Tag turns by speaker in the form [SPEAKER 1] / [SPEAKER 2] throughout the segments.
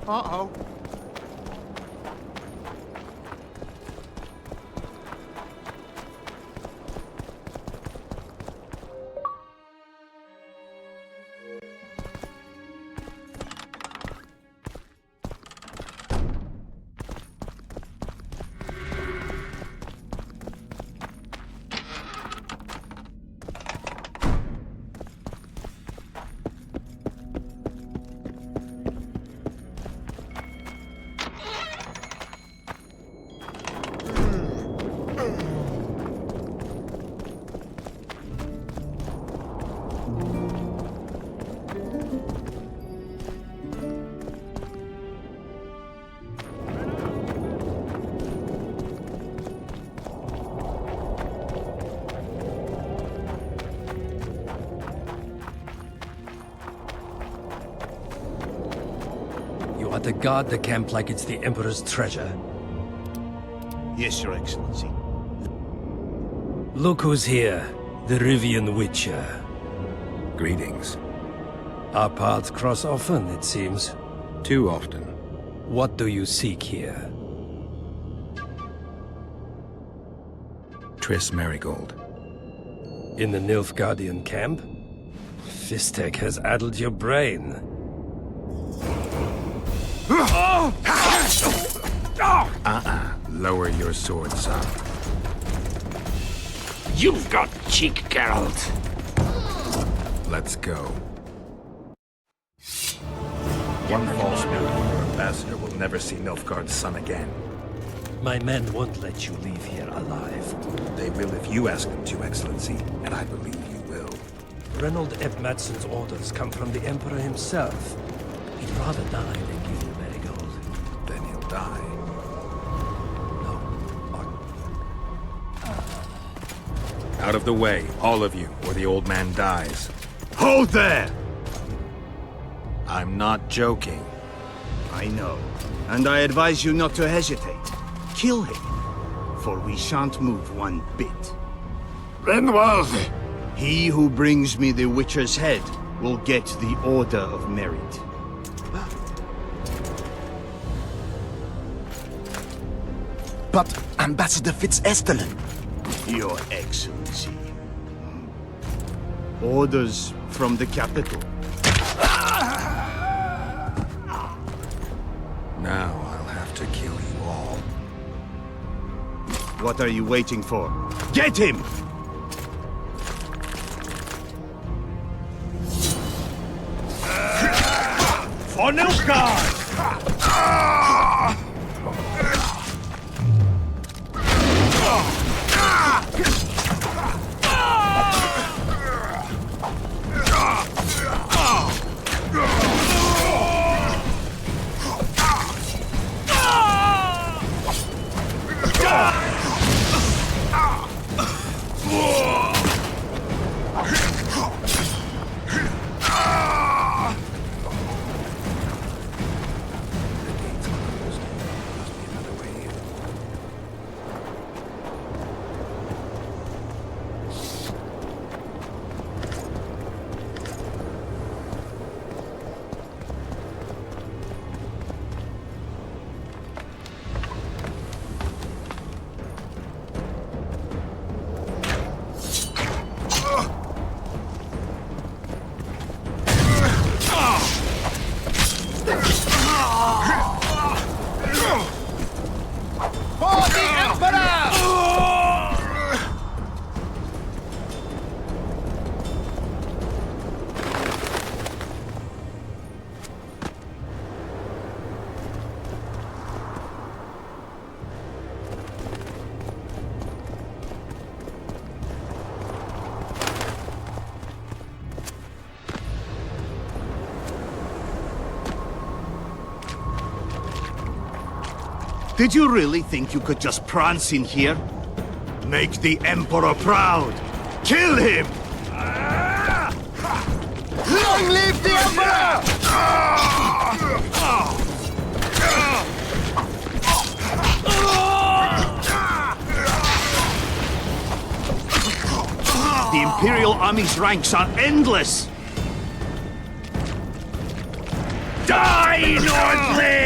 [SPEAKER 1] Uh-oh.
[SPEAKER 2] You are to guard the camp like it's the Emperor's treasure.
[SPEAKER 1] Yes, Your Excellency.
[SPEAKER 2] Look who's here, the Rivian Witcher.
[SPEAKER 3] Greetings.
[SPEAKER 2] Our paths cross often, it seems.
[SPEAKER 3] Too often.
[SPEAKER 2] What do you seek here?
[SPEAKER 3] Triss Merigold.
[SPEAKER 2] In the Nilfgaardian camp? Fistek has addled your brain.
[SPEAKER 3] Lower your sword, son.
[SPEAKER 4] You've got cheek, Geralt.
[SPEAKER 3] Let's go. One false move and your ambassador will never see Nilfgaard's son again.
[SPEAKER 2] My men won't let you leave here alive.
[SPEAKER 3] They will if you ask them to, Excellency, and I believe you will.
[SPEAKER 2] Reynold Ep Madsen's orders come from the Emperor himself. He'd rather die than give you Merigold.
[SPEAKER 3] Then he'll die.
[SPEAKER 2] No.
[SPEAKER 3] Out of the way, all of you, or the old man dies.
[SPEAKER 1] Hold there!
[SPEAKER 3] I'm not joking.
[SPEAKER 1] I know. And I advise you not to hesitate. Kill him. For we shan't move one bit.
[SPEAKER 4] Renwald!
[SPEAKER 1] He who brings me the Witcher's head will get the Order of Merit.
[SPEAKER 5] But Ambassador Fitz-Estellen...
[SPEAKER 1] Your Excellency. Orders from the capital.
[SPEAKER 3] Now I'll have to kill you all.
[SPEAKER 1] What are you waiting for? Get him! For Nilfgaard! Did you really think you could just prance in here? Make the Emperor proud! Kill him!
[SPEAKER 5] Long live the Emperor!
[SPEAKER 1] The Imperial Army's ranks are endless! Die, Nordling!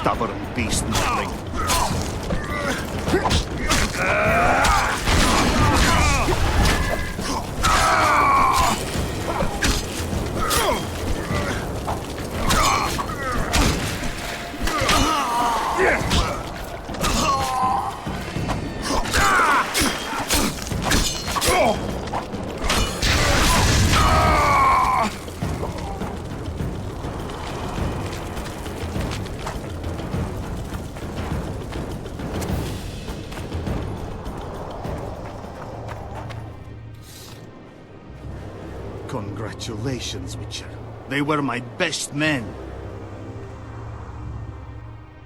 [SPEAKER 1] stubborn beast, nothing. Congratulations, Witcher. They were my best men.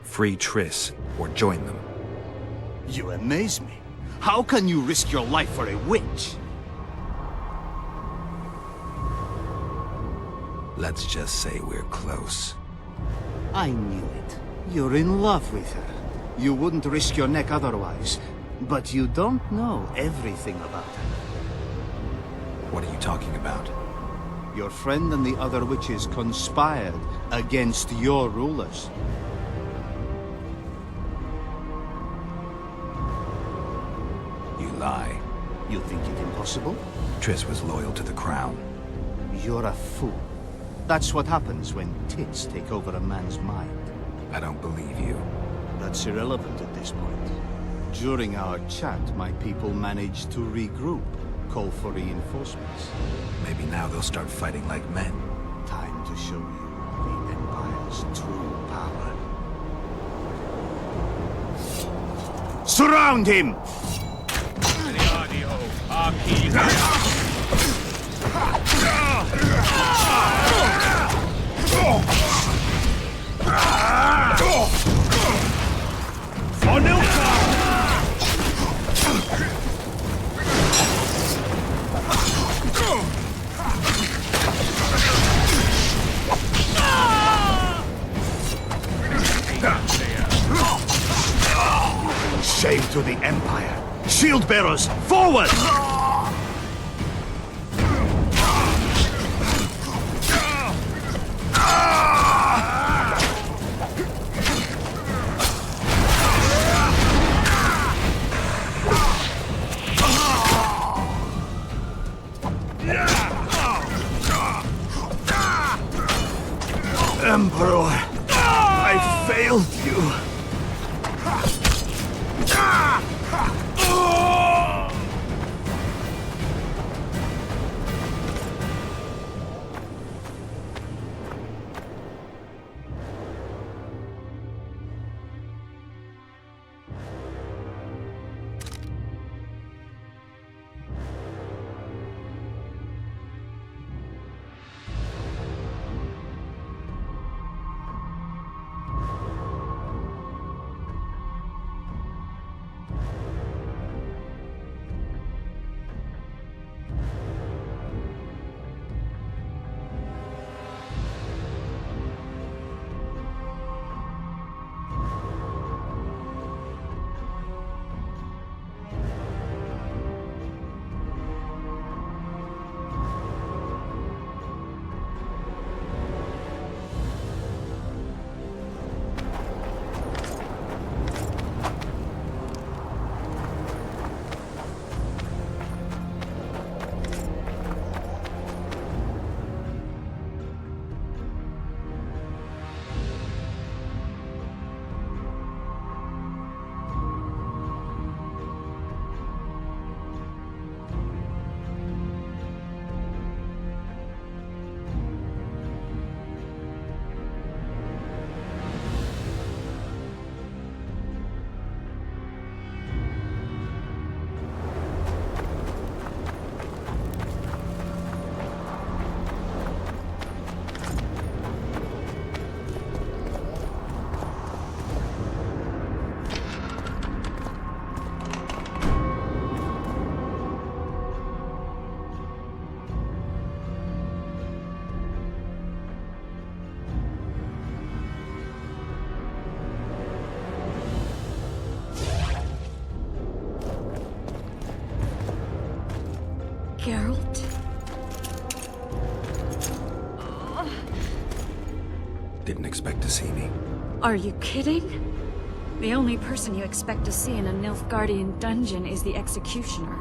[SPEAKER 3] Free Triss, or join them.
[SPEAKER 1] You amaze me. How can you risk your life for a witch?
[SPEAKER 3] Let's just say we're close.
[SPEAKER 1] I knew it. You're in love with her. You wouldn't risk your neck otherwise. But you don't know everything about her.
[SPEAKER 3] What are you talking about?
[SPEAKER 1] Your friend and the other witches conspired against your rulers.
[SPEAKER 3] You lie.
[SPEAKER 1] You think it impossible?
[SPEAKER 3] Triss was loyal to the crown.
[SPEAKER 1] You're a fool. That's what happens when tits take over a man's mind.
[SPEAKER 3] I don't believe you.
[SPEAKER 1] That's irrelevant at this point. During our chat, my people managed to regroup, call for reinforcements.
[SPEAKER 3] Maybe now they'll start fighting like men.
[SPEAKER 1] Time to show you the Empire's true power. Surround him! Shame to the Empire! Shield bearers, forward! Emperor, I failed you.
[SPEAKER 3] Didn't expect to see me.
[SPEAKER 6] Are you kidding? The only person you expect to see in a Nilfgaardian dungeon is the executioner.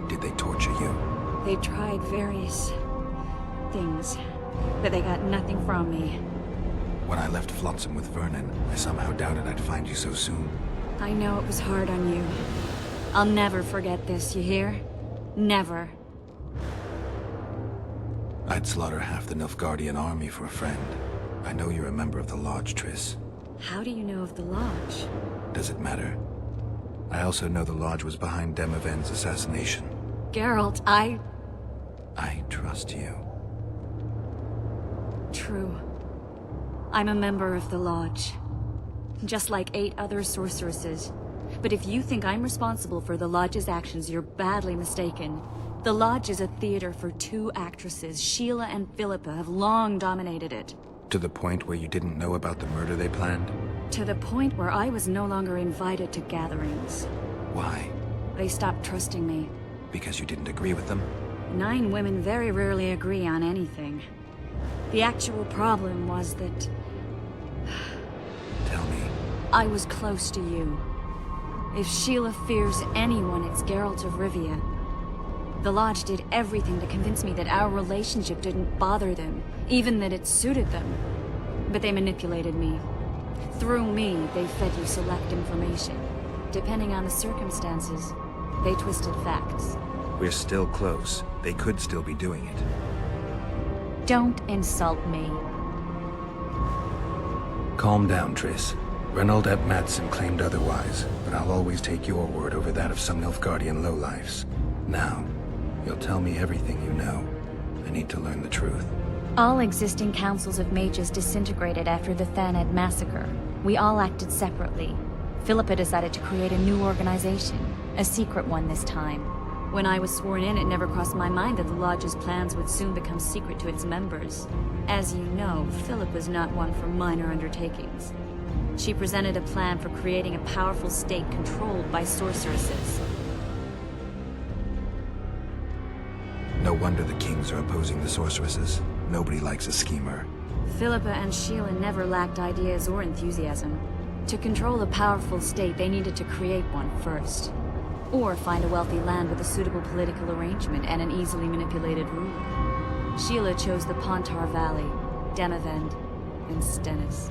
[SPEAKER 3] Did they torture you?
[SPEAKER 6] They tried various things, but they got nothing from me.
[SPEAKER 3] When I left Flotsam with Vernon, I somehow doubted I'd find you so soon.
[SPEAKER 6] I know it was hard on you. I'll never forget this, you hear? Never.
[SPEAKER 3] I'd slaughter half the Nilfgaardian army for a friend. I know you're a member of the Lodge, Triss.
[SPEAKER 6] How do you know of the Lodge?
[SPEAKER 3] Does it matter? I also know the Lodge was behind Demavend's assassination.
[SPEAKER 6] Geralt,
[SPEAKER 3] I trust you.
[SPEAKER 6] True. I'm a member of the Lodge. Just like 8 other sorceresses. But if you think I'm responsible for the Lodge's actions, you're badly mistaken. The Lodge is a theater for 2 actresses. Sheila and Philippa have long dominated it.
[SPEAKER 3] To the point where you didn't know about the murder they planned?
[SPEAKER 6] To the point where I was no longer invited to gatherings.
[SPEAKER 3] Why?
[SPEAKER 6] They stopped trusting me.
[SPEAKER 3] Because you didn't agree with them?
[SPEAKER 6] 9 women very rarely agree on anything. The actual problem was that
[SPEAKER 3] Tell me.
[SPEAKER 6] I was close to you. If Sheila fears anyone, it's Geralt of Rivia. The Lodge did everything to convince me that our relationship didn't bother them, even that it suited them. But they manipulated me. Through me, they fed you select information. Depending on the circumstances, they twisted facts.
[SPEAKER 3] We're still close. They could still be doing it.
[SPEAKER 6] Don't insult me.
[SPEAKER 3] Calm down, Triss. Reynold Ep Madsen claimed otherwise, but I'll always take your word over that of some Nilfgaardian lowlifes. Now, you'll tell me everything you know. I need to learn the truth.
[SPEAKER 6] All existing councils of mages disintegrated after the Thanedd massacre. We all acted separately. Philippa decided to create a new organization, a secret one this time. When I was sworn in, it never crossed my mind that the Lodge's plans would soon become secret to its members. As you know, Philippa was not one for minor undertakings. She presented a plan for creating a powerful state controlled by sorceresses.
[SPEAKER 3] No wonder the kings are opposing the sorceresses. Nobody likes a schemer.
[SPEAKER 6] Philippa and Sheila never lacked ideas or enthusiasm. To control a powerful state, they needed to create one first. Or find a wealthy land with a suitable political arrangement and an easily manipulated ruler. Sheila chose the Pontar Valley, Demavend, and Stennis.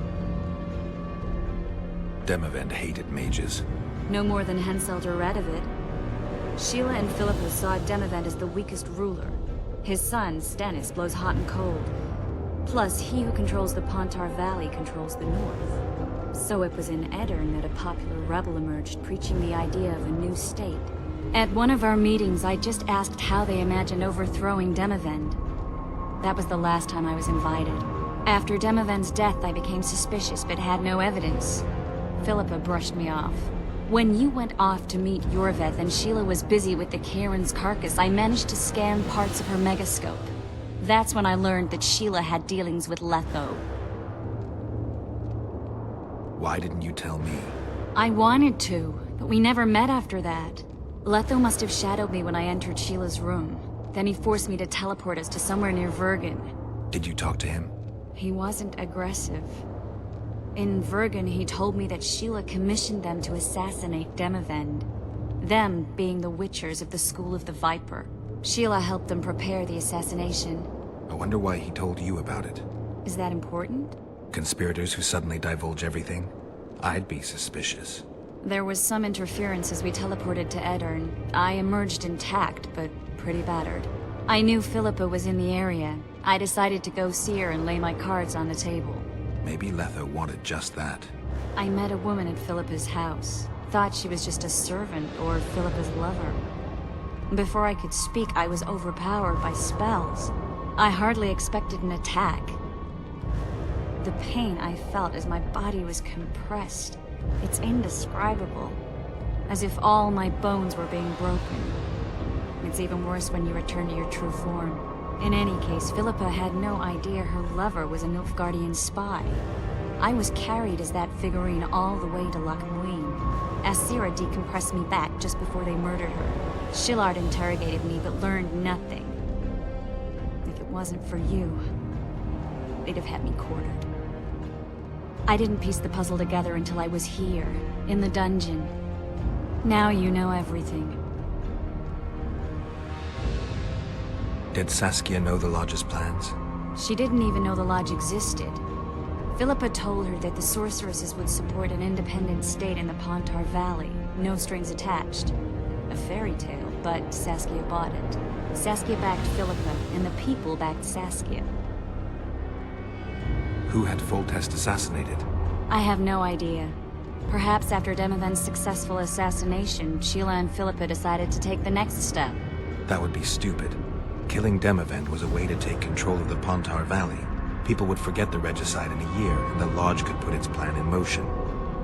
[SPEAKER 3] Demavend hated mages.
[SPEAKER 6] No more than Henselder Radovid. Sheila and Philippa saw Demavend as the weakest ruler. His son, Stennis, blows hot and cold. Plus, he who controls the Pontar Valley controls the north. So it was in Aedirn that a popular rebel emerged, preaching the idea of a new state. At one of our meetings, I just asked how they imagined overthrowing Demavend. That was the last time I was invited. After Demavend's death, I became suspicious, but had no evidence. Philippa brushed me off. When you went off to meet Yorveth and Sheila was busy with the Karen's carcass, I managed to scan parts of her megascope. That's when I learned that Sheila had dealings with Letho.
[SPEAKER 3] Why didn't you tell me?
[SPEAKER 6] I wanted to, but we never met after that. Letho must have shadowed me when I entered Sheila's room. Then he forced me to teleport us to somewhere near Vergen.
[SPEAKER 3] Did you talk to him?
[SPEAKER 6] He wasn't aggressive. In Vergen, he told me that Sheila commissioned them to assassinate Demavend. Them being the Witchers of the School of the Viper. Sheila helped them prepare the assassination.
[SPEAKER 3] I wonder why he told you about it.
[SPEAKER 6] Is that important?
[SPEAKER 3] Conspirators who suddenly divulge everything? I'd be suspicious.
[SPEAKER 6] There was some interference as we teleported to Aedirn. I emerged intact, but pretty battered. I knew Philippa was in the area. I decided to go see her and lay my cards on the table.
[SPEAKER 3] Maybe Letho wanted just that.
[SPEAKER 6] I met a woman at Philippa's house. Thought she was just a servant or Philippa's lover. Before I could speak, I was overpowered by spells. I hardly expected an attack. The pain I felt as my body was compressed. It's indescribable. As if all my bones were being broken. It's even worse when you return to your true form. In any case, Philippa had no idea her lover was a Nilfgaardian spy. I was carried as that figurine all the way to Loch Muin. Asira decompressed me back just before they murdered her. Shillard interrogated me but learned nothing. If it wasn't for you, they'd have had me cornered. I didn't piece the puzzle together until I was here, in the dungeon. Now you know everything.
[SPEAKER 3] Did Saskia know the Lodge's plans?
[SPEAKER 6] She didn't even know the Lodge existed. Philippa told her that the sorceresses would support an independent state in the Pontar Valley, no strings attached. A fairy tale, but Saskia bought it. Saskia backed Philippa, and the people backed Saskia.
[SPEAKER 3] Who had Foltest assassinated?
[SPEAKER 6] I have no idea. Perhaps after Demavend's successful assassination, Sheila and Philippa decided to take the next step.
[SPEAKER 3] That would be stupid. Killing Demavend was a way to take control of the Pontar Valley. People would forget the regicide in a year, and the Lodge could put its plan in motion.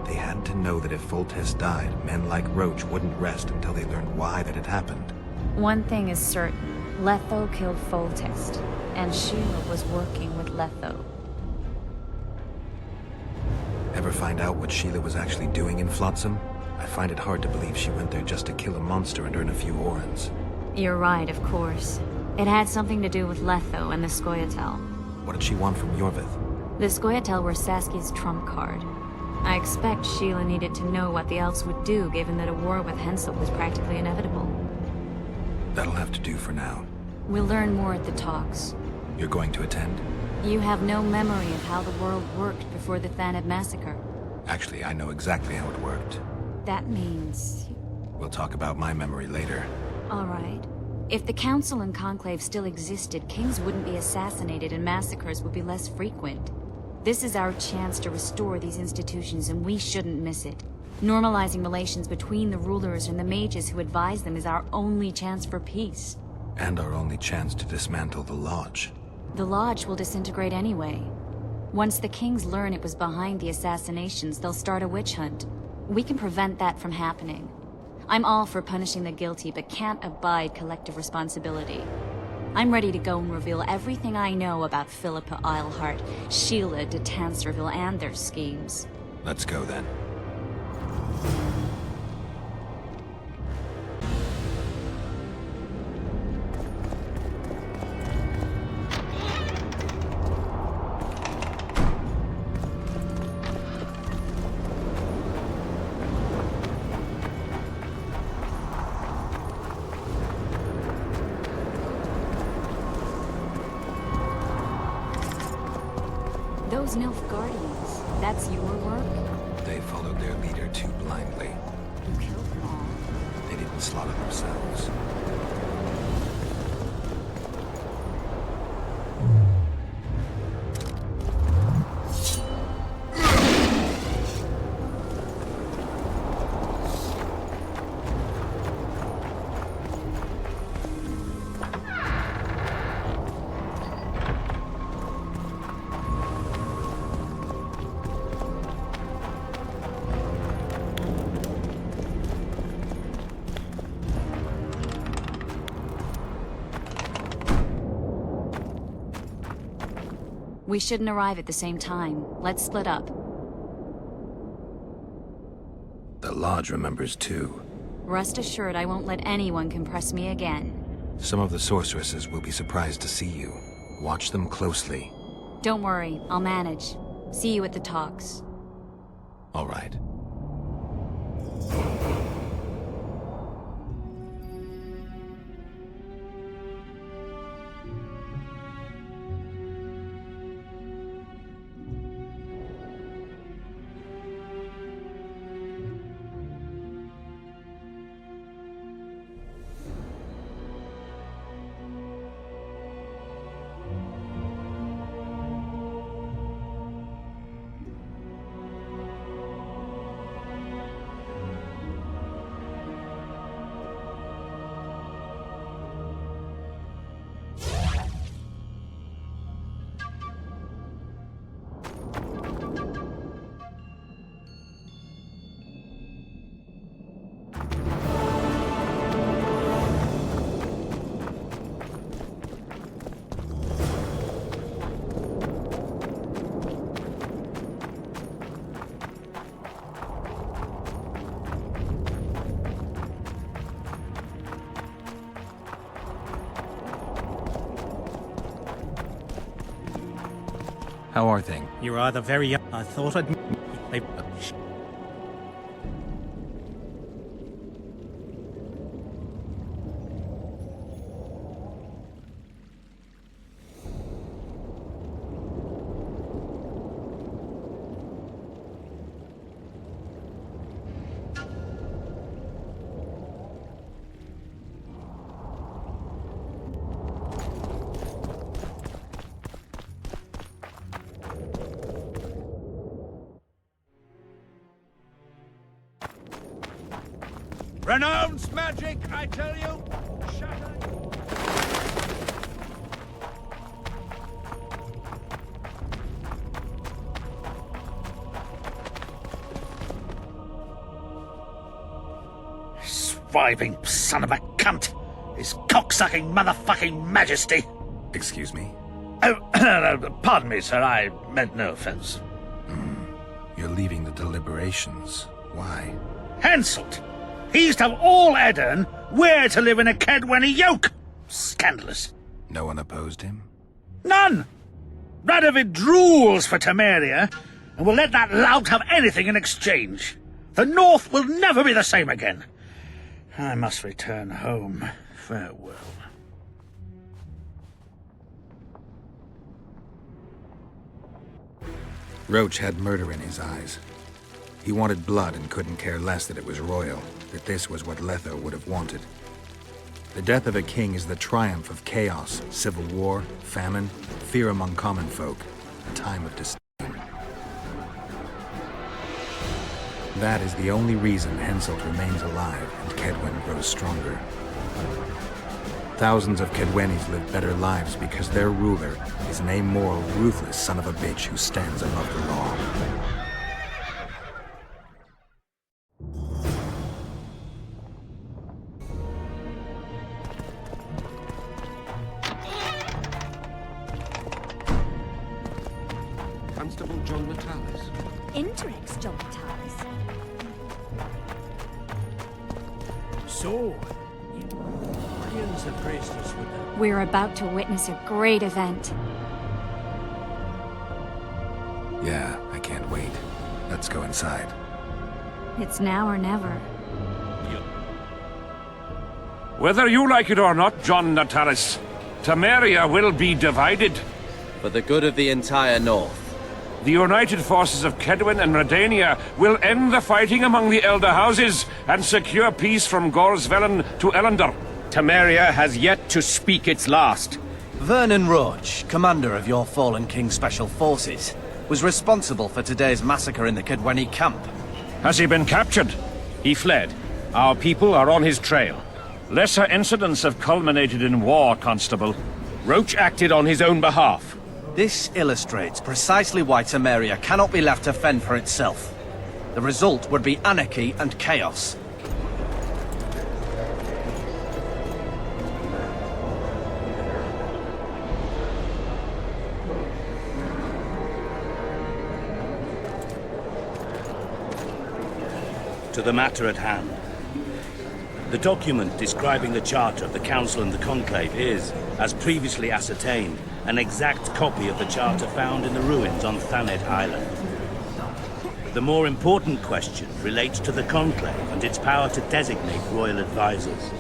[SPEAKER 3] They had to know that if Foltest died, men like Roach wouldn't rest until they learned why that had happened.
[SPEAKER 6] One thing is certain. Letho killed Foltest, and Sheila was working with Letho.
[SPEAKER 3] Ever find out what Sheila was actually doing in Flotsam? I find it hard to believe she went there just to kill a monster and earn a few orens.
[SPEAKER 6] You're right, of course. It had something to do with Letho and the Scoia'tael.
[SPEAKER 3] What did she want from Yorvith?
[SPEAKER 6] The Scoia'tael were Saskia's trump card. I expect Sheila needed to know what the elves would do, given that a war with Hensel was practically inevitable.
[SPEAKER 3] That'll have to do for now.
[SPEAKER 6] We'll learn more at the talks.
[SPEAKER 3] You're going to attend?
[SPEAKER 6] You have no memory of how the world worked before the Thanad massacre.
[SPEAKER 3] Actually, I know exactly how it worked.
[SPEAKER 6] That means...
[SPEAKER 3] We'll talk about my memory later.
[SPEAKER 6] All right. If the Council and Conclave still existed, kings wouldn't be assassinated and massacres would be less frequent. This is our chance to restore these institutions, and we shouldn't miss it. Normalizing relations between the rulers and the mages who advise them is our only chance for peace.
[SPEAKER 3] And our only chance to dismantle the Lodge.
[SPEAKER 6] The Lodge will disintegrate anyway. Once the kings learn it was behind the assassinations, they'll start a witch hunt. We can prevent that from happening. I'm all for punishing the guilty, but can't abide collective responsibility. I'm ready to go and reveal everything I know about Philippa Eilhart, Sheila de Tanserville, and their schemes.
[SPEAKER 3] Let's go then.
[SPEAKER 6] Those Nilfgaardians, that's your work?
[SPEAKER 3] They followed their leader too blindly.
[SPEAKER 6] You killed them all.
[SPEAKER 3] They didn't slaughter themselves.
[SPEAKER 6] We shouldn't arrive at the same time. Let's split up.
[SPEAKER 3] The Lodge remembers too.
[SPEAKER 6] Rest assured I won't let anyone compress me again.
[SPEAKER 3] Some of the sorceresses will be surprised to see you. Watch them closely.
[SPEAKER 6] Don't worry, I'll manage. See you at the talks.
[SPEAKER 3] All right. How are things?
[SPEAKER 7] You're either very young. I thought I'd...
[SPEAKER 4] Renounce magic, I tell you! Swiving son of a cunt! His cocksucking motherfucking majesty!
[SPEAKER 3] Excuse me?
[SPEAKER 4] Oh, pardon me, sir, I meant no offense.
[SPEAKER 3] You're leaving the deliberations. Why?
[SPEAKER 4] Henselt! He used to have all Edirn where to live in a Kaedweni yoke! Scandalous.
[SPEAKER 3] No one opposed him?
[SPEAKER 4] None! Radovid drools for Temeria, and will let that lout have anything in exchange. The North will never be the same again. I must return home. Farewell.
[SPEAKER 3] Roach had murder in his eyes. He wanted blood and couldn't care less that it was royal, that this was what Letho would have wanted. The death of a king is the triumph of chaos, civil war, famine, fear among common folk, a time of disdain. That is the only reason Henselt remains alive and Kaedwen grows stronger. Thousands of Kaedwenis live better lives because their ruler is an amoral, ruthless son of a bitch who stands above the law.
[SPEAKER 8] Constable John Natalis.
[SPEAKER 9] Interix, John Natalis.
[SPEAKER 2] So, Guardians have graced us with them.
[SPEAKER 6] We're about to witness a great event.
[SPEAKER 3] Yeah, I can't wait. Let's go inside.
[SPEAKER 6] It's now or never.
[SPEAKER 4] Whether you like it or not, John Natalis, Temeria will be divided.
[SPEAKER 10] For the good of the entire North.
[SPEAKER 4] The united forces of Kaedwen and Redania will end the fighting among the Elder Houses and secure peace from Gorsvelen to Ellendar.
[SPEAKER 10] Temeria has yet to speak its last.
[SPEAKER 7] Vernon Roach, commander of your fallen King's Special Forces, was responsible for today's massacre in the Kaedweni camp.
[SPEAKER 4] Has he been captured?
[SPEAKER 10] He fled. Our people are on his trail.
[SPEAKER 4] Lesser incidents have culminated in war, Constable.
[SPEAKER 10] Roach acted on his own behalf.
[SPEAKER 7] This illustrates precisely why Temeria cannot be left to fend for itself. The result would be anarchy and chaos.
[SPEAKER 11] To the matter at hand. The document describing the Charter of the Council and the Conclave is, as previously ascertained, an exact copy of the Charter found in the ruins on Thanet Island. The more important question relates to the Conclave and its power to designate royal advisors.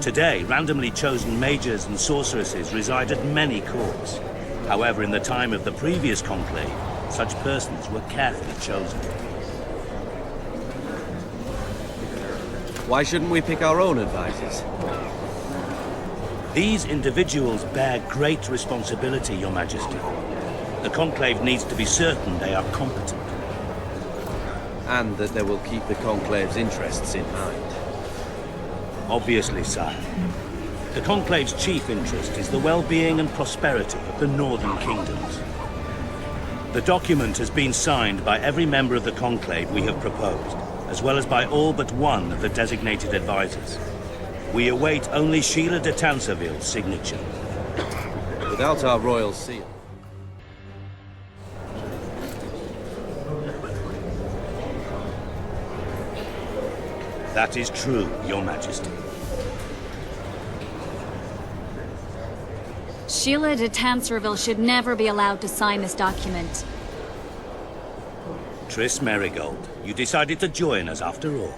[SPEAKER 11] Today, randomly chosen mages and sorceresses reside at many courts. However, in the time of the previous Conclave, such persons were carefully chosen.
[SPEAKER 10] Why shouldn't we pick our own advisors?
[SPEAKER 11] These individuals bear great responsibility, Your Majesty. The Conclave needs to be certain they are competent.
[SPEAKER 10] And that they will keep the Conclave's interests in mind.
[SPEAKER 11] Obviously, sire. The Conclave's chief interest is the well-being and prosperity of the Northern Kingdoms. The document has been signed by every member of the Conclave we have proposed, as well as by all but one of the designated advisors. We await only Sheila de Tansarville's signature.
[SPEAKER 10] Without our royal seal.
[SPEAKER 11] That is true, Your Majesty.
[SPEAKER 6] Sheila de Tanserville should never be allowed to sign this document.
[SPEAKER 11] Triss Merigold, you decided to join us after all.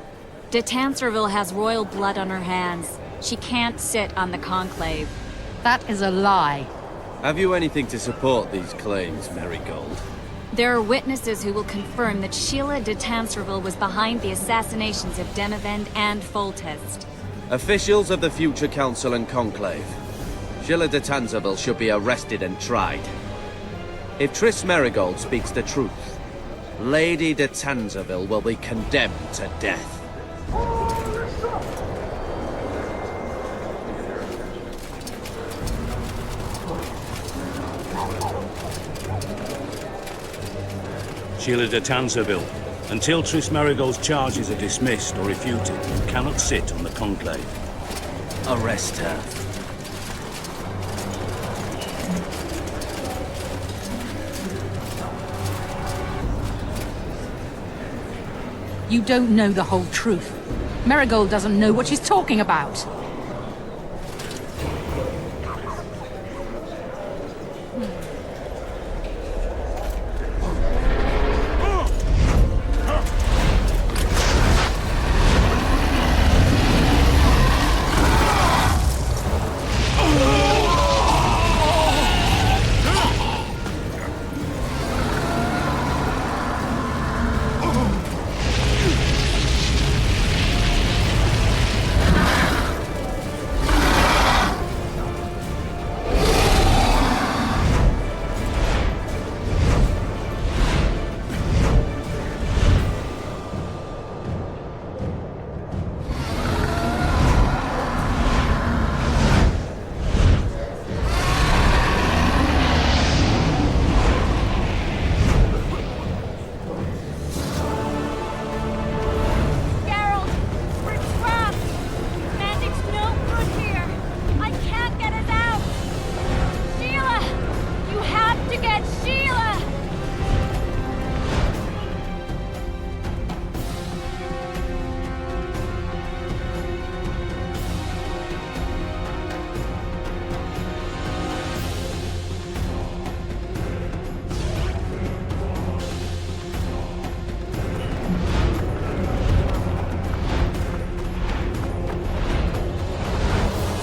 [SPEAKER 6] De Tanserville has royal blood on her hands. She can't sit on the Conclave.
[SPEAKER 8] That is a lie.
[SPEAKER 10] Have you anything to support these claims, Merigold?
[SPEAKER 6] There are witnesses who will confirm that Sheila de Tanserville was behind the assassinations of Demavend and Foltest.
[SPEAKER 10] Officials of the future Council and Conclave. Sheila de Tanserville should be arrested and tried. If Triss Merigold speaks the truth, Lady de Tanserville will be condemned to death.
[SPEAKER 11] Sheila de Tanserville, until Triss Merigold's charges are dismissed or refuted, you cannot sit on the Conclave.
[SPEAKER 7] Arrest her.
[SPEAKER 8] You don't know the whole truth. Merigold doesn't know what she's talking about.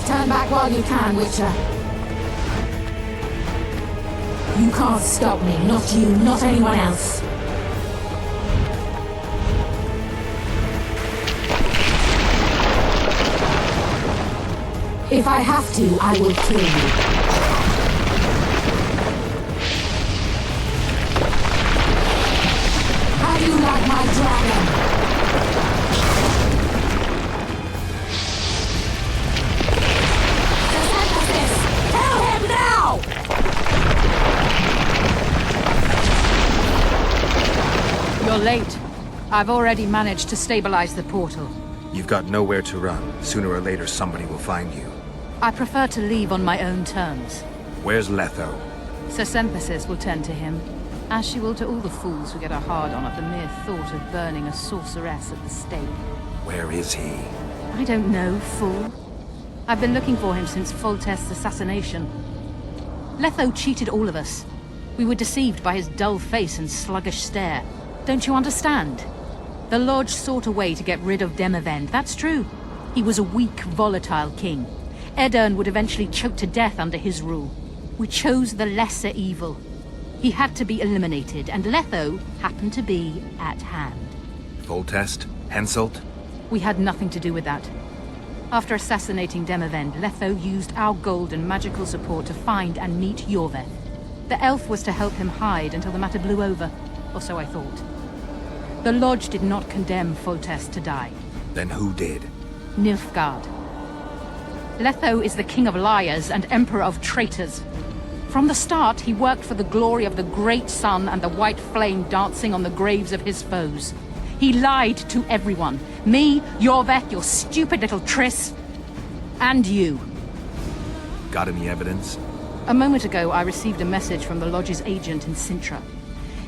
[SPEAKER 8] Stand back while you can, Witcher. You can't stop me, not you, not anyone else. If I have to, I will kill you. How do you like my dragon? Tell him now! You're late. I've already managed to stabilize the portal.
[SPEAKER 3] You've got nowhere to run. Sooner or later, somebody will find you.
[SPEAKER 8] I prefer to leave on my own terms.
[SPEAKER 3] Where's Letho?
[SPEAKER 8] Sir Synthesis will tend to him, as she will to all the fools who get a hard-on at the mere thought of burning a sorceress at the stake.
[SPEAKER 3] Where is he?
[SPEAKER 8] I don't know, fool. I've been looking for him since Foltest's assassination. Letho cheated all of us. We were deceived by his dull face and sluggish stare. Don't you understand? The Lodge sought a way to get rid of Demavend, that's true. He was a weak, volatile king. Aedirn would eventually choke to death under his rule. We chose the lesser evil. He had to be eliminated, and Letho happened to be at hand.
[SPEAKER 3] Foltest? Henselt?
[SPEAKER 8] We had nothing to do with that. After assassinating Demavend, Letho used our gold and magical support to find and meet Yorveth. The elf was to help him hide until the matter blew over, or so I thought. The Lodge did not condemn Foltest to die.
[SPEAKER 3] Then who did?
[SPEAKER 8] Nilfgaard. Letho is the king of liars and emperor of traitors. From the start, he worked for the glory of the great sun and the white flame dancing on the graves of his foes. He lied to everyone. Me, Yorveth, your stupid little Triss, and you.
[SPEAKER 3] Got any evidence?
[SPEAKER 8] A moment ago, I received a message from the Lodge's agent in Sintra.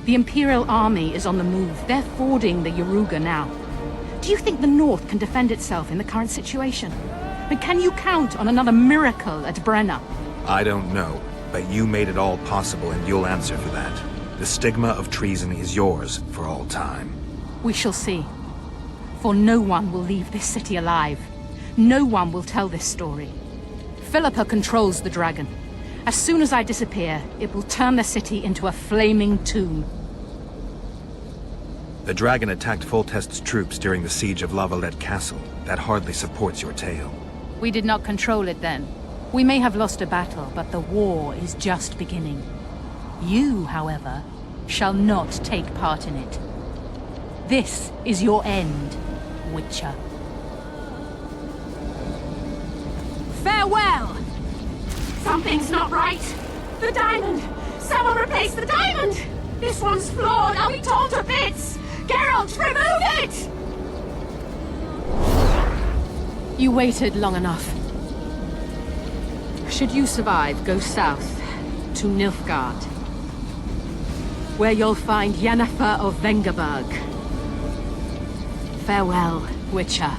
[SPEAKER 8] The Imperial Army is on the move. They're fording the Yaruga now. Do you think the North can defend itself in the current situation? And can you count on another miracle at Brenna?
[SPEAKER 3] I don't know, but you made it all possible and you'll answer for that. The stigma of treason is yours for all time.
[SPEAKER 8] We shall see. For no one will leave this city alive. No one will tell this story. Philippa controls the dragon. As soon as I disappear, it will turn the city into a flaming tomb.
[SPEAKER 3] The dragon attacked Foltest's troops during the siege of La Valette Castle. That hardly supports your tale.
[SPEAKER 8] We did not control it then. We may have lost a battle, but the war is just beginning. You, however, shall not take part in it. This is your end, Witcher. Farewell!
[SPEAKER 12] Something's not right! The diamond! Someone replace the diamond! This one's flawed! I'll be torn to bits! Geralt, remove it!
[SPEAKER 8] You waited long enough. Should you survive, go south to Nilfgaard, where you'll find Yennefer of Vengerberg. Farewell, Witcher.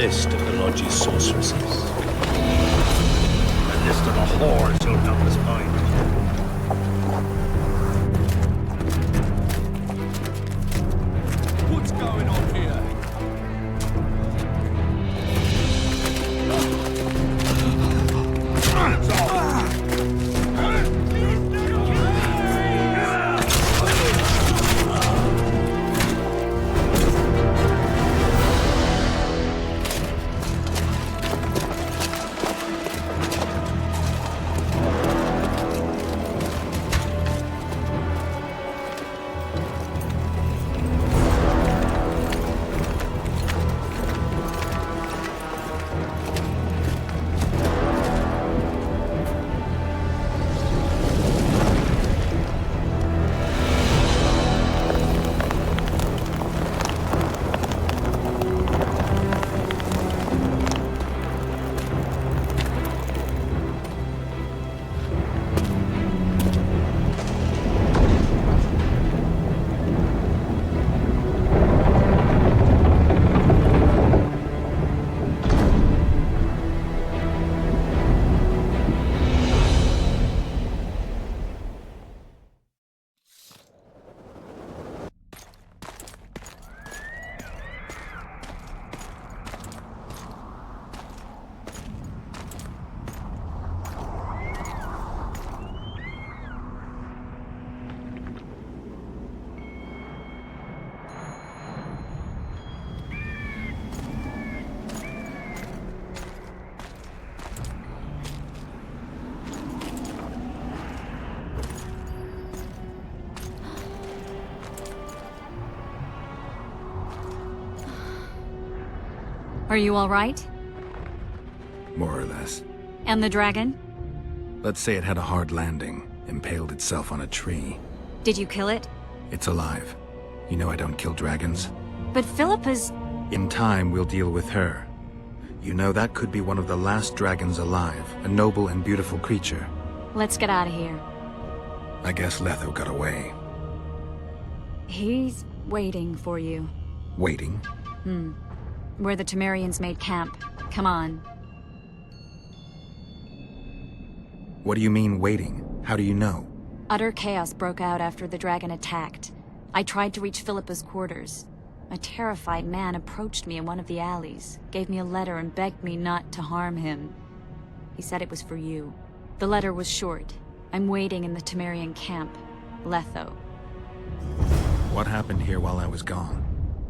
[SPEAKER 11] list of the Lodge's sorceresses. A list of the whores you'll doubtless find.
[SPEAKER 13] What's going on here?
[SPEAKER 6] Are you all right?
[SPEAKER 3] More or less.
[SPEAKER 6] And the dragon?
[SPEAKER 3] Let's say it had a hard landing, impaled itself on a tree.
[SPEAKER 6] Did you kill it?
[SPEAKER 3] It's alive. You know I don't kill dragons.
[SPEAKER 6] But Philippa's...
[SPEAKER 3] In time, we'll deal with her. You know that could be one of the last dragons alive, a noble and beautiful creature.
[SPEAKER 6] Let's get out of here.
[SPEAKER 3] I guess Letho got away.
[SPEAKER 6] He's waiting for you.
[SPEAKER 3] Waiting?
[SPEAKER 6] Where the Temerians made camp. Come on.
[SPEAKER 3] What do you mean, waiting? How do you know?
[SPEAKER 6] Utter chaos broke out after the dragon attacked. I tried to reach Philippa's quarters. A terrified man approached me in one of the alleys, gave me a letter and begged me not to harm him. He said it was for you. The letter was short. I'm waiting in the Temerian camp. Letho.
[SPEAKER 3] What happened here while I was gone?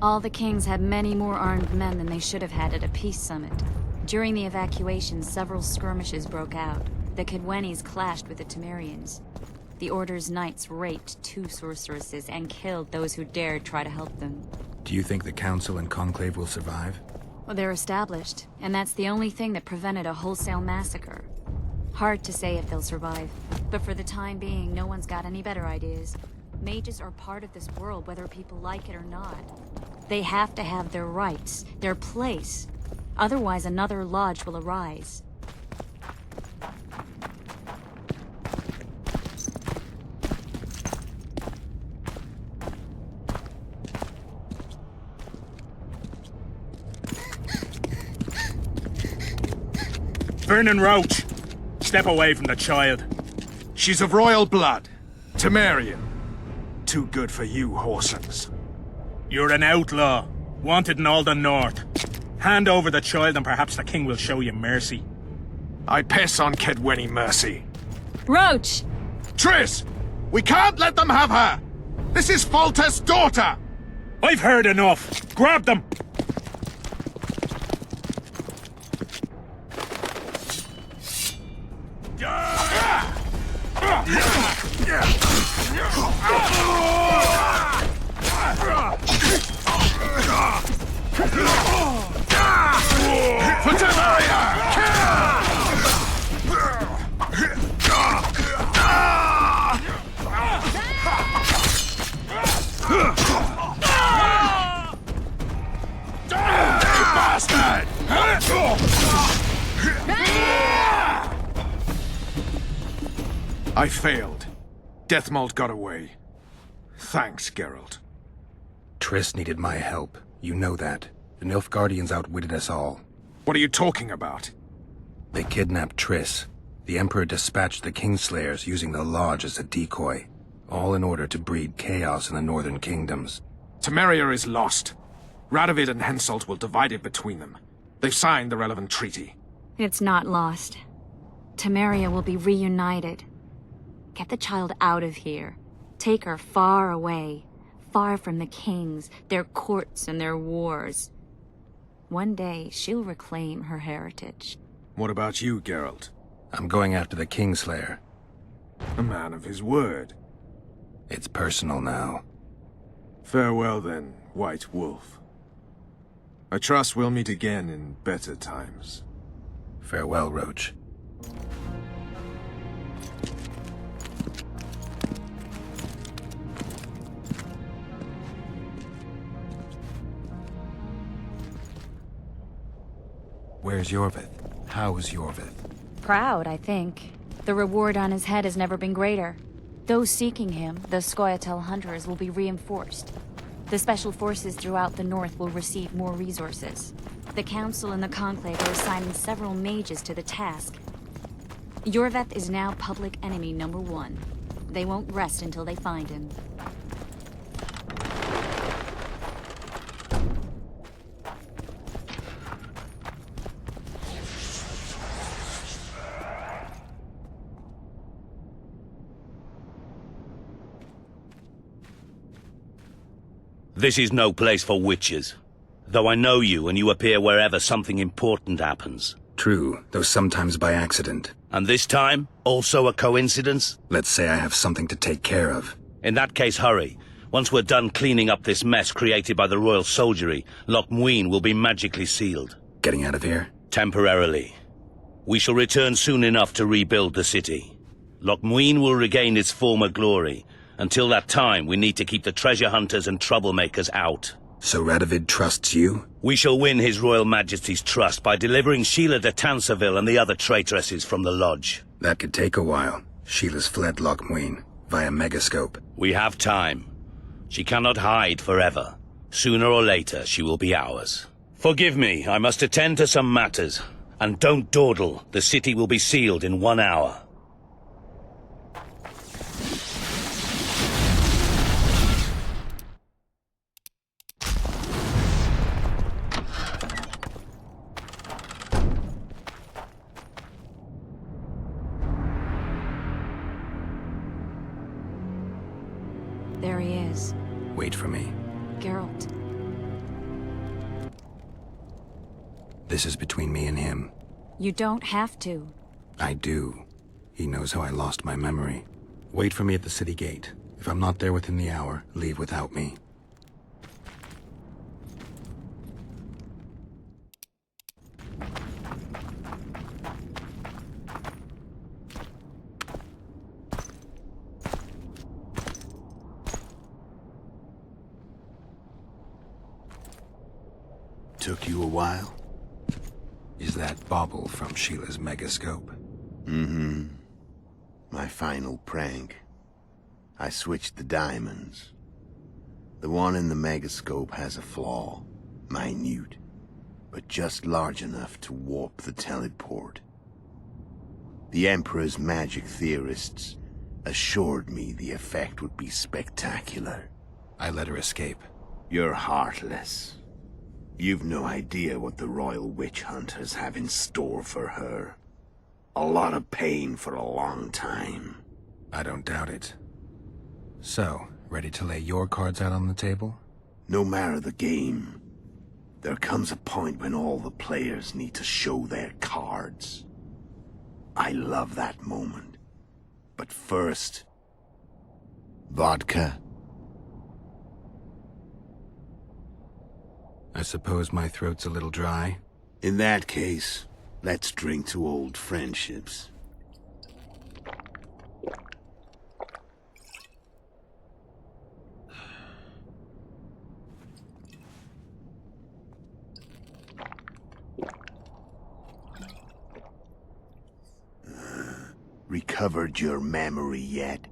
[SPEAKER 6] All the kings had many more armed men than they should have had at a peace summit. During the evacuation, several skirmishes broke out. The Kedwenis clashed with the Temerians. The Order's knights raped 2 sorceresses and killed those who dared try to help them.
[SPEAKER 3] Do you think the Council and Conclave will survive?
[SPEAKER 6] Well, they're established, and that's the only thing that prevented a wholesale massacre. Hard to say if they'll survive, but for the time being, no one's got any better ideas. Mages are part of this world, whether people like it or not. They have to have their rights, their place. Otherwise, another lodge will arise.
[SPEAKER 4] Vernon Roach, step away from the child.
[SPEAKER 5] She's of royal blood. Temerian. Too good for you, Horsens.
[SPEAKER 4] You're an outlaw, wanted in Alden North. Hand over the child and perhaps the king will show you mercy.
[SPEAKER 5] I pass on Kedweni mercy.
[SPEAKER 6] Roach!
[SPEAKER 5] Triss! We can't let them have her! This is Foltest's daughter!
[SPEAKER 4] I've heard enough. Grab them!
[SPEAKER 5] For Temeria! Bastard! I failed. Deathmold got away. Thanks, Geralt.
[SPEAKER 3] Triss needed my help. You know that. The Nilfgaardians outwitted us all.
[SPEAKER 5] What are you talking about?
[SPEAKER 3] They kidnapped Triss. The Emperor dispatched the Kingslayers using the Lodge as a decoy, all in order to breed chaos in the northern kingdoms.
[SPEAKER 5] Temeria is lost. Radovid and Henselt will divide it between them. They've signed the relevant treaty.
[SPEAKER 6] It's not lost. Temeria will be reunited. Get the child out of here. Take her far away. Far from the kings, their courts, and their wars. One day, she'll reclaim her heritage.
[SPEAKER 5] What about you, Geralt?
[SPEAKER 3] I'm going after the Kingslayer.
[SPEAKER 5] A man of his word.
[SPEAKER 3] It's personal now.
[SPEAKER 5] Farewell then, White Wolf. I trust we'll meet again in better times.
[SPEAKER 3] Farewell, Roach. Where's Yorvith? How's Yorvith?
[SPEAKER 6] Proud, I think. The reward on his head has never been greater. Those seeking him, the Scoia'tael hunters, will be reinforced. The special forces throughout the north will receive more resources. The Council and the Conclave are assigning several mages to the task. Yorvith is now public enemy #1. They won't rest until they find him.
[SPEAKER 11] This is no place for witches. Though I know you, and you appear wherever something important happens.
[SPEAKER 3] True, though sometimes by accident.
[SPEAKER 11] And this time, also a coincidence?
[SPEAKER 3] Let's say I have something to take care of.
[SPEAKER 11] In that case, hurry. Once we're done cleaning up this mess created by the royal soldiery, Loch Muin will be magically sealed.
[SPEAKER 3] Getting out of here?
[SPEAKER 11] Temporarily. We shall return soon enough to rebuild the city. Loch Muin will regain its former glory. Until that time, we need to keep the treasure hunters and troublemakers out.
[SPEAKER 3] So Radovid trusts you?
[SPEAKER 11] We shall win His Royal Majesty's trust by delivering Sheila de Tansarville and the other traitresses from the Lodge.
[SPEAKER 3] That could take a while. Sheila's fled Loch Muin via Megascope.
[SPEAKER 11] We have time. She cannot hide forever. Sooner or later, she will be ours. Forgive me, I must attend to some matters. And don't dawdle. The city will be sealed in 1 hour.
[SPEAKER 6] There he is.
[SPEAKER 3] Wait for me.
[SPEAKER 6] Geralt.
[SPEAKER 3] This is between me and him.
[SPEAKER 6] You don't have to.
[SPEAKER 3] I do. He knows how I lost my memory. Wait for me at the city gate. If I'm not there within the hour, leave without me.
[SPEAKER 1] Took you a while?
[SPEAKER 3] Is that bauble from Sheila's Megascope?
[SPEAKER 1] Mm-hmm. My final prank. I switched the diamonds. The one in the Megascope has a flaw. Minute. But just large enough to warp the teleport. The Emperor's magic theorists assured me the effect would be spectacular.
[SPEAKER 3] I let her escape.
[SPEAKER 1] You're heartless. You've no idea what the Royal Witch Hunters have in store for her. A lot of pain for a long time.
[SPEAKER 3] I don't doubt it. So, ready to lay your cards out on the table?
[SPEAKER 1] No matter the game, there comes a point when all the players need to show their cards. I love that moment. But first... vodka?
[SPEAKER 3] I suppose my throat's a little dry?
[SPEAKER 1] In that case, let's drink to old friendships. Recovered your memory yet?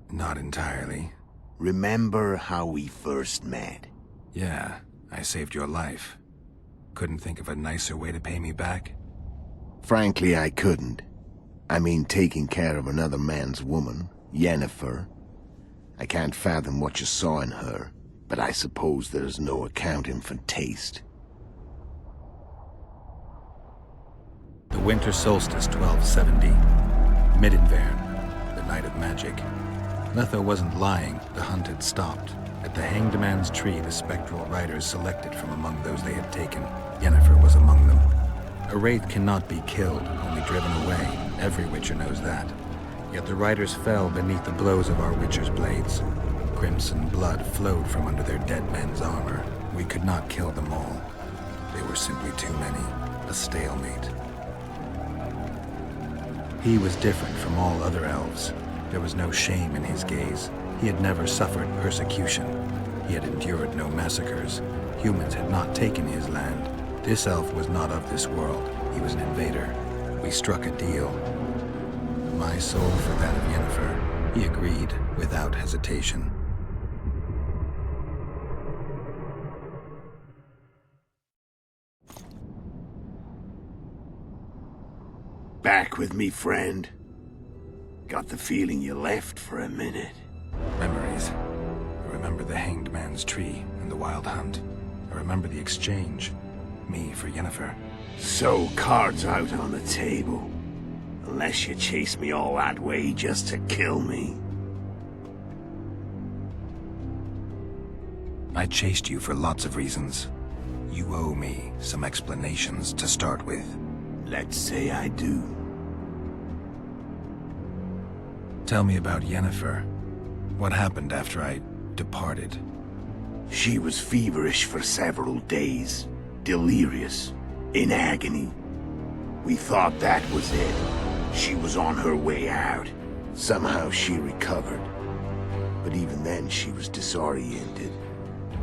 [SPEAKER 3] Not entirely.
[SPEAKER 1] Remember how we first met?
[SPEAKER 3] Yeah, I saved your life. Couldn't think of a nicer way to pay me back?
[SPEAKER 1] Frankly, I couldn't. I mean, taking care of another man's woman, Yennefer. I can't fathom what you saw in her, but I suppose there's no accounting for taste.
[SPEAKER 3] The winter solstice 1270. Midinvern, the night of magic. Letho wasn't lying, the hunt had stopped. At the Hanged Man's Tree, the spectral riders selected from among those they had taken. Yennefer was among them. A wraith cannot be killed, only driven away. Every Witcher knows that. Yet the riders fell beneath the blows of our Witcher's blades. Crimson blood flowed from under their dead men's armor. We could not kill them all. They were simply too many. A stalemate. He was different from all other elves. There was no shame in his gaze. He had never suffered persecution. He had endured no massacres. Humans had not taken his land. This elf was not of this world. He was an invader. We struck a deal. My soul for that of Yennefer. He agreed without hesitation.
[SPEAKER 1] Back with me, friend. Got the feeling you left for a minute.
[SPEAKER 3] Memories. I remember the Hanged Man's Tree and the Wild Hunt. I remember the exchange. Me for Yennefer.
[SPEAKER 1] So, cards out on the table. Unless you chase me all that way just to kill me.
[SPEAKER 3] I chased you for lots of reasons. You owe me some explanations to start with.
[SPEAKER 1] Let's say I do.
[SPEAKER 3] Tell me about Yennefer. What happened after I departed?
[SPEAKER 1] She was feverish for several days. Delirious. In agony. We thought that was it. She was on her way out. Somehow she recovered. But even then she was disoriented.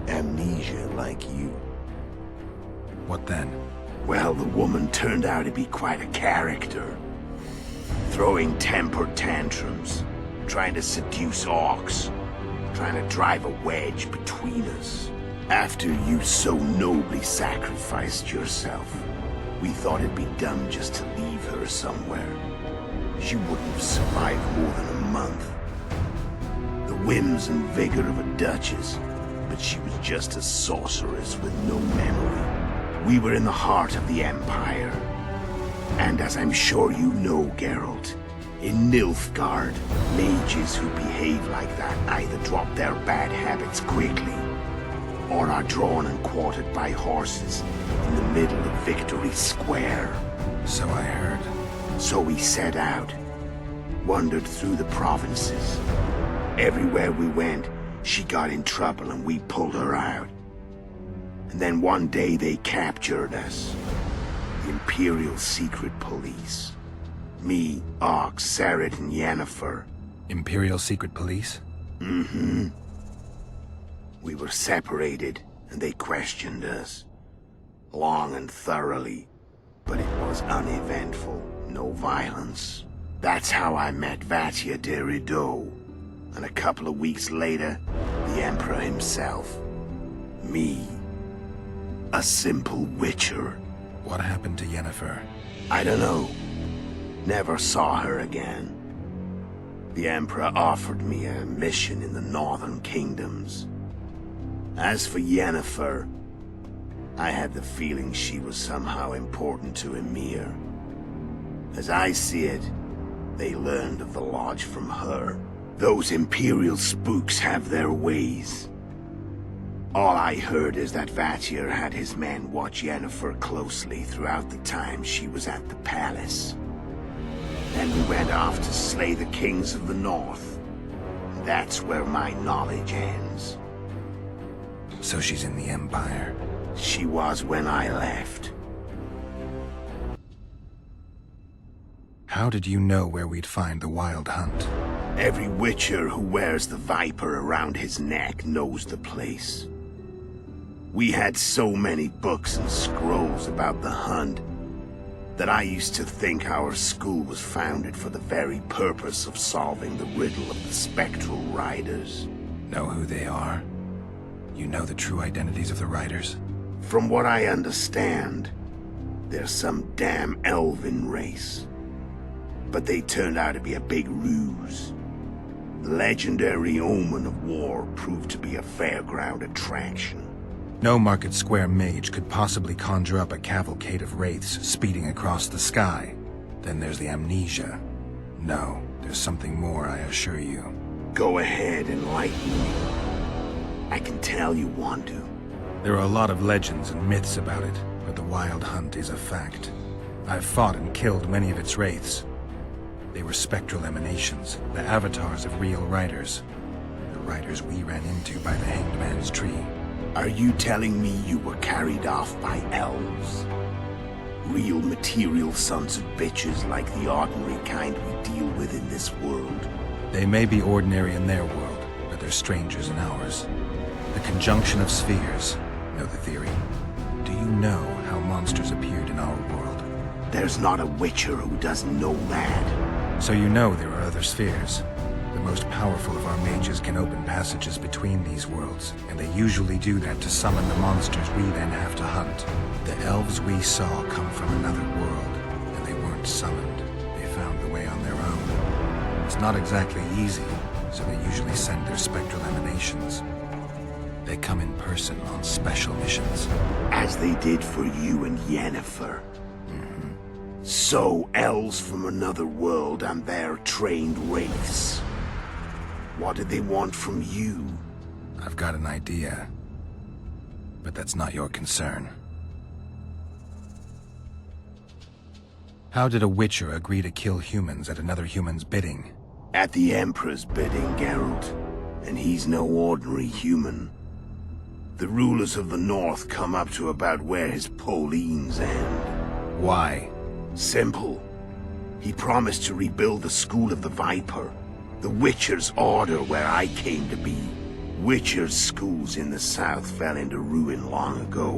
[SPEAKER 1] Amnesia like you.
[SPEAKER 3] What then?
[SPEAKER 1] Well, the woman turned out to be quite a character. Throwing temper tantrums, trying to seduce orcs, trying to drive a wedge between us. After you so nobly sacrificed yourself, we thought it'd be dumb just to leave her somewhere. She wouldn't have survived more than a month. The whims and vigor of a duchess, but she was just a sorceress with no memory. We were in the heart of the Empire. And as I'm sure you know, Geralt, in Nilfgaard, mages who behave like that either drop their bad habits quickly, or are drawn and quartered by horses in the middle of Victory Square.
[SPEAKER 3] So I heard.
[SPEAKER 1] So we set out, wandered through the provinces. Everywhere we went, she got in trouble and we pulled her out. And then one day they captured us. The Imperial Secret Police. Me, Ox, Sareth, and Yennefer.
[SPEAKER 3] Imperial Secret Police?
[SPEAKER 1] Mm-hmm. We were separated, and they questioned us. Long and thoroughly, but it was uneventful, no violence. That's how I met Vatia de Rideau, and a couple of weeks later, the Emperor himself. Me. A simple witcher.
[SPEAKER 3] What happened to Yennefer?
[SPEAKER 1] I don't know. Never saw her again. The Emperor offered me a mission in the Northern Kingdoms. As for Yennefer, I had the feeling she was somehow important to Emir. As I see it, they learned of the Lodge from her. Those Imperial spooks have their ways. All I heard is that Vatir had his men watch Yennefer closely throughout the time she was at the palace. Then we went off to slay the kings of the North. That's where my knowledge ends.
[SPEAKER 3] So she's in the Empire?
[SPEAKER 1] She was when I left.
[SPEAKER 3] How did you know where we'd find the Wild Hunt?
[SPEAKER 1] Every Witcher who wears the Viper around his neck knows the place. We had so many books and scrolls about the hunt that I used to think our school was founded for the very purpose of solving the riddle of the spectral riders.
[SPEAKER 3] Know who they are? You know the true identities of the riders?
[SPEAKER 1] From what I understand, they're some damn elven race. But they turned out to be a big ruse. The legendary Omen of War proved to be a fairground attraction.
[SPEAKER 3] No Market Square mage could possibly conjure up a cavalcade of wraiths speeding across the sky. Then there's the amnesia. No, there's something more, I assure you.
[SPEAKER 1] Go ahead, enlighten me. I can tell you want to.
[SPEAKER 3] There are a lot of legends and myths about it, but the Wild Hunt is a fact. I've fought and killed many of its wraiths. They were spectral emanations, the avatars of real riders. The riders we ran into by the Hanged Man's Tree.
[SPEAKER 1] Are you telling me you were carried off by elves? Real material sons of bitches like the ordinary kind we deal with in this world?
[SPEAKER 3] They may be ordinary in their world, but they're strangers in ours. The conjunction of spheres. Know the theory? Do you know how monsters appeared in our world?
[SPEAKER 1] There's not a Witcher who doesn't know that.
[SPEAKER 3] So you know there are other spheres. The most powerful of our mages can open passages between these worlds, and they usually do that to summon the monsters we then have to hunt. The elves we saw come from another world, and they weren't summoned. They found the way on their own. It's not exactly easy, so they usually send their spectral emanations. They come in person on special missions.
[SPEAKER 1] As they did for you and Yennefer. So, elves from another world and their trained wraiths. What did they want from you?
[SPEAKER 3] I've got an idea, but that's not your concern. How did a Witcher agree to kill humans at another human's bidding?
[SPEAKER 1] At the Emperor's bidding, Geralt. And he's no ordinary human. The rulers of the North come up to about where his Pauline's end.
[SPEAKER 3] Why?
[SPEAKER 1] Simple. He promised to rebuild the School of the Viper, the Witcher's order where I came to be. Witcher's schools in the south fell into ruin long ago,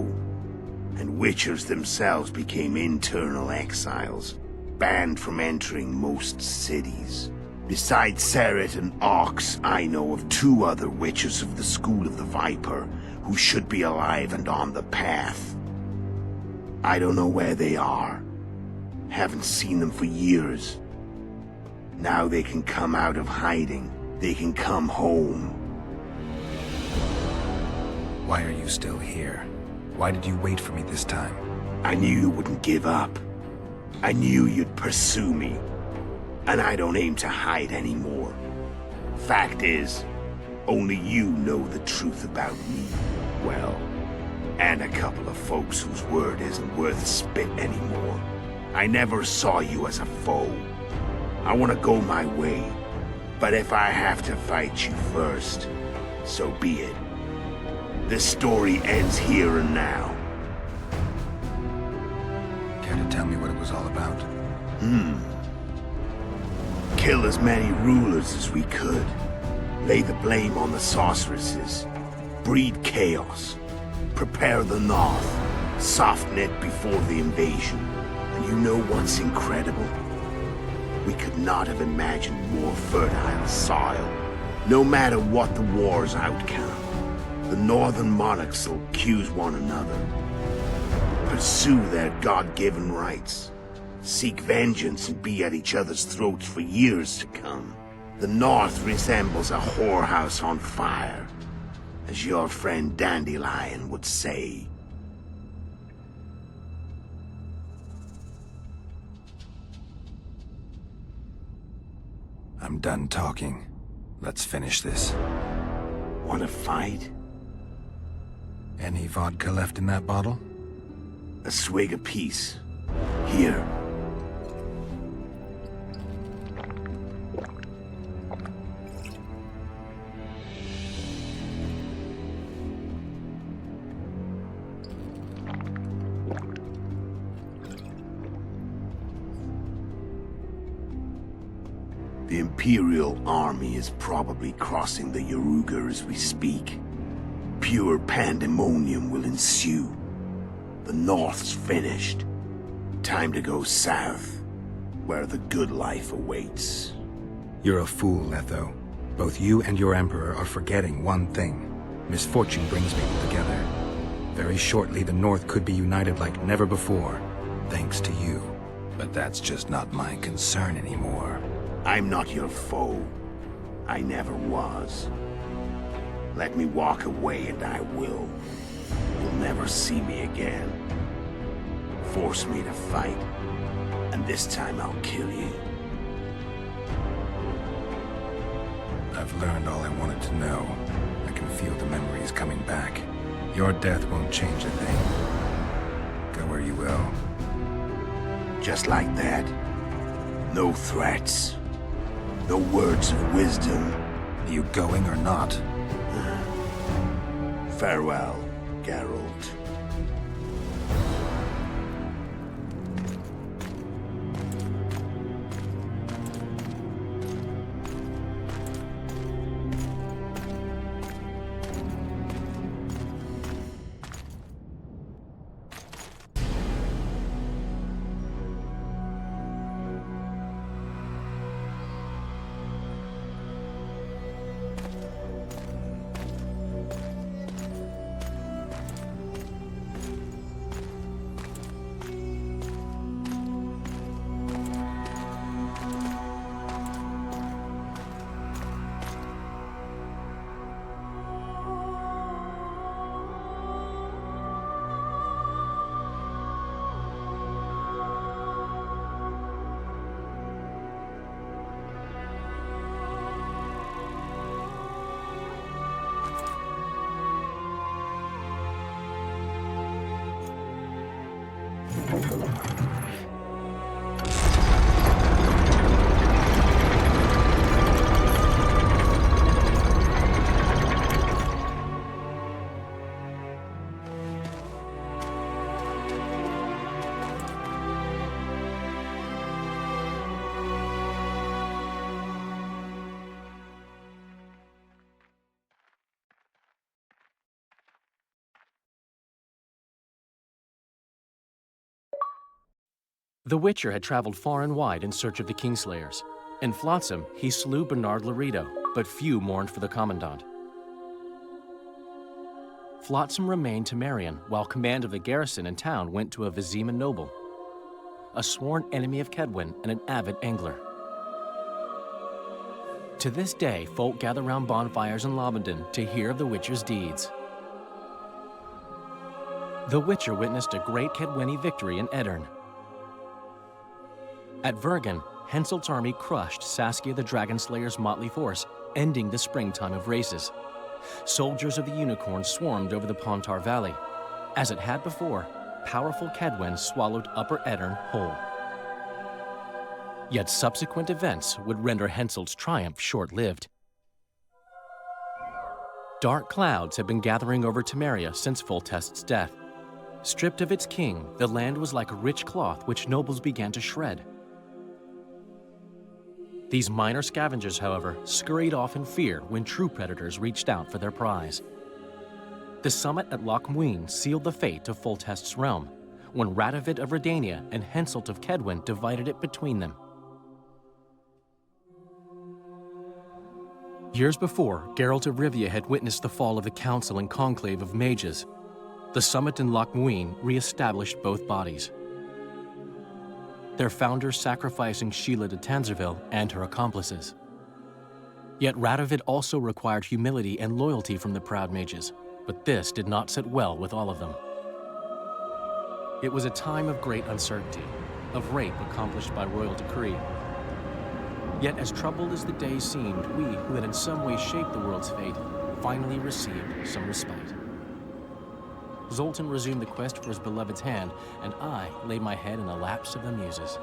[SPEAKER 1] and Witchers themselves became internal exiles, banned from entering most cities. Besides Seret and Ox, I know of 2 other Witchers of the School of the Viper who should be alive and on the path. I don't know where they are. Haven't seen them for years. Now they can come out of hiding. They can come home.
[SPEAKER 3] Why are you still here? Why did you wait for me this time?
[SPEAKER 1] I knew you wouldn't give up. I knew you'd pursue me. And I don't aim to hide anymore. Fact is, only you know the truth about me. Well, and a couple of folks whose word isn't worth spit anymore. I never saw you as a foe. I want to go my way, but if I have to fight you first, so be it. This story ends here and now.
[SPEAKER 3] Care to tell me what it was all about?
[SPEAKER 1] Kill as many rulers as we could. Lay the blame on the sorceresses. Breed chaos. Prepare the North. Soften it before the invasion. And you know what's incredible? We could not have imagined more fertile soil. No matter what the war's outcome, the northern monarchs will accuse one another. Pursue their God-given rights. Seek vengeance and be at each other's throats for years to come. The North resembles a whorehouse on fire, as your friend Dandelion would say.
[SPEAKER 3] I'm done talking. Let's finish this.
[SPEAKER 1] Want to fight?
[SPEAKER 3] Any vodka left in that bottle?
[SPEAKER 1] A swig apiece. Here. The Imperial army is probably crossing the Yaruga as we speak. Pure pandemonium will ensue. The North's finished. Time to go south, where the good life awaits.
[SPEAKER 3] You're a fool, Letho. Both you and your Emperor are forgetting one thing. Misfortune brings people together. Very shortly, the North could be united like never before, thanks to you. But that's just not my concern anymore.
[SPEAKER 1] I'm not your foe. I never was. Let me walk away and I will. You'll never see me again. Force me to fight, and this time I'll kill you.
[SPEAKER 3] I've learned all I wanted to know. I can feel the memories coming back. Your death won't change a thing. Go where you will.
[SPEAKER 1] Just like that. No threats. No words of wisdom.
[SPEAKER 3] Are you going or not?
[SPEAKER 1] Farewell, Geralt.
[SPEAKER 13] The Witcher had traveled far and wide in search of the Kingslayers. In Flotsam, he slew Bernard Laredo, but few mourned for the Commandant. Flotsam remained Temerian, while command of the garrison and town went to a Vizima noble, a sworn enemy of Kedwen and an avid angler. To this day, folk gather round bonfires in Lobendon to hear of the Witcher's deeds. The Witcher witnessed a great Kedweni victory in Edirn. At Vergen, Henselt's army crushed Saskia the Dragonslayer's motley force, ending the springtime of races. Soldiers of the Unicorn swarmed over the Pontar Valley. As it had before, powerful Kedwen swallowed Upper Edirn whole. Yet subsequent events would render Henselt's triumph short-lived. Dark clouds had been gathering over Temeria since Foltest's death. Stripped of its king, the land was like a rich cloth which nobles began to shred. These minor scavengers, however, scurried off in fear when true predators reached out for their prize. The summit at Loch Muin sealed the fate of Foltest's realm, when Radovid of Redania and Henselt of Kedwen divided it between them. Years before, Geralt of Rivia had witnessed the fall of the Council and Conclave of Mages. The summit in Loch Muin re-established both bodies, their founders sacrificing Sheila de Tanzerville and her accomplices. Yet Radovid also required humility and loyalty from the proud mages, but this did not sit well with all of them. It was a time of great uncertainty, of rape accomplished by royal decree. Yet as troubled as the days seemed, we, who had in some way shaped the world's fate, finally received some respite. Zoltan resumed the quest for his beloved's hand, and I laid my head in the laps of the muses.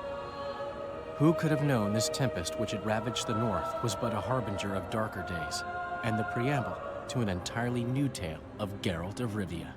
[SPEAKER 13] Who could have known this tempest which had ravaged the north was but a harbinger of darker days, and the preamble to an entirely new tale of Geralt of Rivia.